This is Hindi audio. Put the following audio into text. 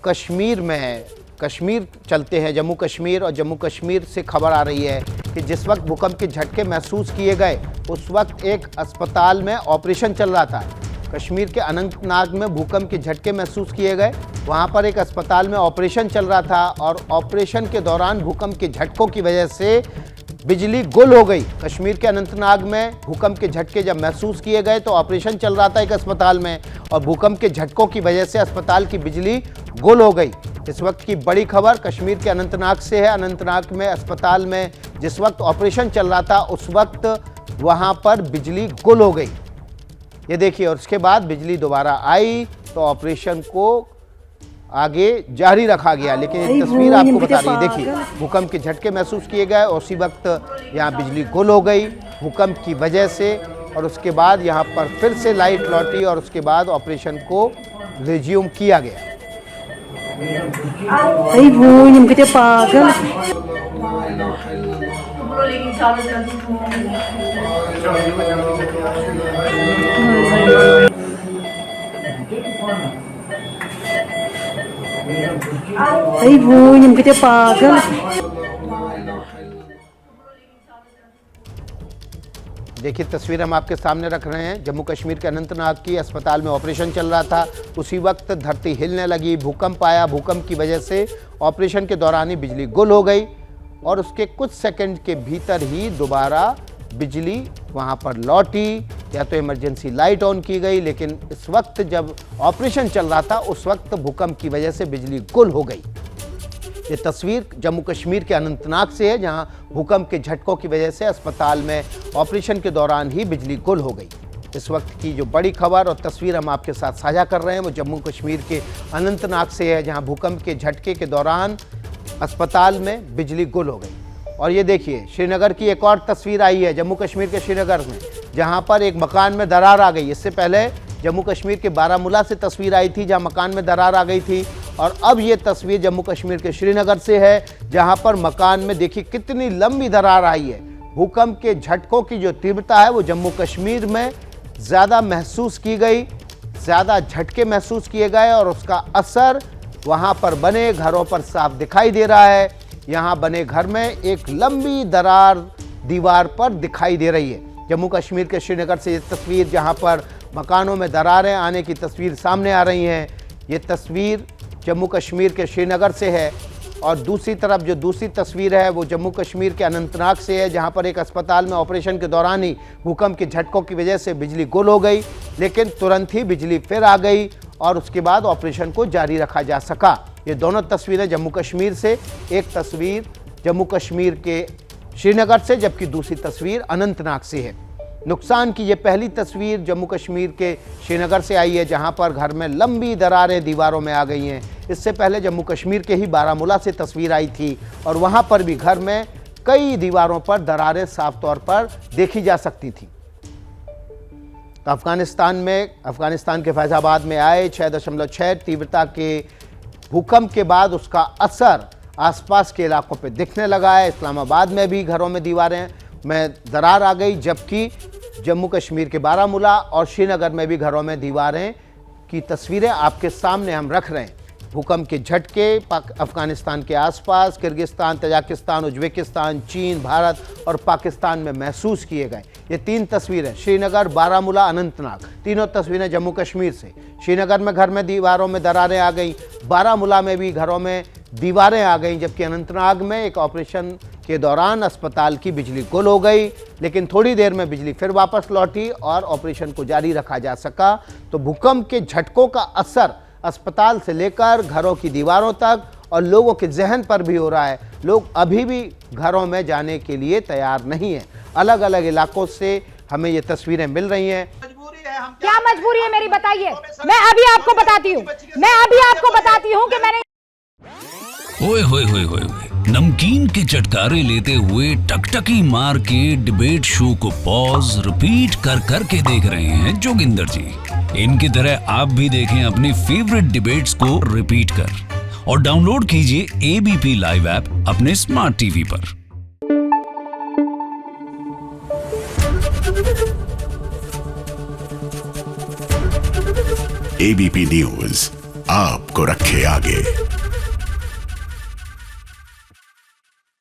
कश्मीर में है, कश्मीर चलते हैं, जम्मू कश्मीर, और जम्मू कश्मीर से खबर आ रही है कि जिस वक्त भूकंप के झटके महसूस किए गए उस वक्त एक अस्पताल में ऑपरेशन चल रहा था। कश्मीर के अनंतनाग में भूकंप के झटके महसूस किए गए, वहाँ पर एक अस्पताल में ऑपरेशन चल रहा था और ऑपरेशन के दौरान भूकंप के झटकों की वजह से बिजली गुल हो गई। कश्मीर के अनंतनाग में भूकंप के झटके जब महसूस किए गए तो ऑपरेशन चल रहा था एक अस्पताल में और भूकंप के झटकों की वजह से अस्पताल की बिजली गुल हो गई। इस वक्त की बड़ी खबर कश्मीर के अनंतनाग से है। अनंतनाग में अस्पताल में जिस वक्त ऑपरेशन चल रहा था उस वक्त वहां पर बिजली गुल हो गई। ये देखिए, और उसके बाद बिजली दोबारा आई तो ऑपरेशन को आगे जारी रखा गया। लेकिन एक तस्वीर आपको बता रही है, देखिए भूकंप के झटके महसूस किए गए और उसी वक्त यहाँ बिजली गुल हो गई भूकंप की वजह से, और उसके बाद यहाँ पर फिर से लाइट लौटी और उसके बाद ऑपरेशन को रिज्यूम किया गया। पागल पागल। देखिए तस्वीर हम आपके सामने रख रहे हैं जम्मू कश्मीर के अनंतनाग की। अस्पताल में ऑपरेशन चल रहा था, उसी वक्त धरती हिलने लगी, भूकंप आया। भूकंप की वजह से ऑपरेशन के दौरान ही बिजली गुल हो गई और उसके कुछ सेकंड के भीतर ही दोबारा बिजली वहां पर लौटी, या तो इमरजेंसी लाइट ऑन की गई। लेकिन इस वक्त जब ऑपरेशन चल रहा था उस वक्त भूकंप की वजह से बिजली गुल हो गई। ये तस्वीर जम्मू कश्मीर के अनंतनाग से है, जहां भूकंप के झटकों की वजह से अस्पताल में ऑपरेशन के दौरान ही बिजली गुल हो गई। इस वक्त की जो बड़ी खबर और तस्वीर हम आपके साथ साझा कर रहे हैं वो जम्मू कश्मीर के अनंतनाग से है, जहां भूकंप के झटके के दौरान अस्पताल में बिजली गुल हो गई। और ये देखिए श्रीनगर की एक और तस्वीर आई है, जम्मू कश्मीर के श्रीनगर में, जहां पर एक मकान में दरार आ गई। इससे पहले जम्मू कश्मीर के बारामूला से तस्वीर आई थी जहां मकान में दरार आ गई थी, और अब ये तस्वीर जम्मू कश्मीर के श्रीनगर से है जहां पर मकान में देखिए कितनी लंबी दरार आई है। भूकंप के झटकों की जो तीव्रता है वो जम्मू कश्मीर में ज़्यादा महसूस की गई, ज़्यादा झटके महसूस किए गए और उसका असर वहां पर बने घरों पर साफ दिखाई दे रहा है। यहाँ बने घर में एक लंबी दरार दीवार पर दिखाई दे रही है। जम्मू कश्मीर के श्रीनगर से ये तस्वीर, जहाँ पर मकानों में दरारें आने की तस्वीर सामने आ रही हैं, ये तस्वीर जम्मू कश्मीर के श्रीनगर से है। और दूसरी तरफ जो दूसरी तस्वीर है वो जम्मू कश्मीर के अनंतनाग से है, जहां पर एक अस्पताल में ऑपरेशन के दौरान ही भूकंप के झटकों की वजह से बिजली गुल हो गई, लेकिन तुरंत ही बिजली फिर आ गई और उसके बाद ऑपरेशन को जारी रखा जा सका। ये दोनों तस्वीरें जम्मू कश्मीर से, एक तस्वीर जम्मू कश्मीर के श्रीनगर से, जबकि दूसरी तस्वीर अनंतनाग से है। नुकसान की ये पहली तस्वीर जम्मू कश्मीर के श्रीनगर से आई है, जहां पर घर में लंबी दरारें दीवारों में आ गई हैं। इससे पहले जम्मू कश्मीर के ही बारामूला से तस्वीर आई थी और वहां पर भी घर में कई दीवारों पर दरारें साफ तौर पर देखी जा सकती थी। तो अफगानिस्तान के फैजाबाद में आए 6.6 तीव्रता के भूकंप के बाद उसका असर आसपास के इलाकों पे दिखने लगा है। इस्लामाबाद में भी घरों में दीवारें में दरार आ गई, जबकि जम्मू कश्मीर के बारामूला और श्रीनगर में भी घरों में दीवारें की तस्वीरें आपके सामने हम रख रहे हैं। भूकंप के झटके अफगानिस्तान के आसपास किर्गिस्तान, तजाकिस्तान, उज्बेकिस्तान, चीन, भारत और पाकिस्तान में महसूस किए गए। ये तीन तस्वीरें श्रीनगर, बारामूला, अनंतनाग, तीनों तस्वीरें जम्मू कश्मीर से। श्रीनगर में घर में दीवारों में दरारें आ गई, बारामूला में भी घरों में दीवारें आ गई, जबकि अनंतनाग में एक ऑपरेशन के दौरान अस्पताल की बिजली गुल हो गई, लेकिन थोड़ी देर में बिजली फिर वापस लौटी और ऑपरेशन को जारी रखा जा सका। तो भूकंप के झटकों का असर अस्पताल से लेकर घरों की दीवारों तक और लोगों के जहन पर भी हो रहा है। लोग अभी भी घरों में जाने के लिए तैयार नहीं हैं। अलग अलग इलाकों से हमें ये तस्वीरें मिल रही हैं। क्या मजबूरी है मेरी, बताइए। मैं अभी आपको बताती हूँ कि मैंने ओए होए होए होए नमकीन के चटकारे लेते हुए टकटकी मार के डिबेट शो को पॉज रिपीट कर करके देख रहे हैं जोगिंदर जी। इनकी तरह आप भी देखें अपनी फेवरेट डिबेट्स को रिपीट कर और डाउनलोड कीजिए एबीपी लाइव ऐप अपने स्मार्ट टीवी पर। एबीपी न्यूज आपको रखे आगे।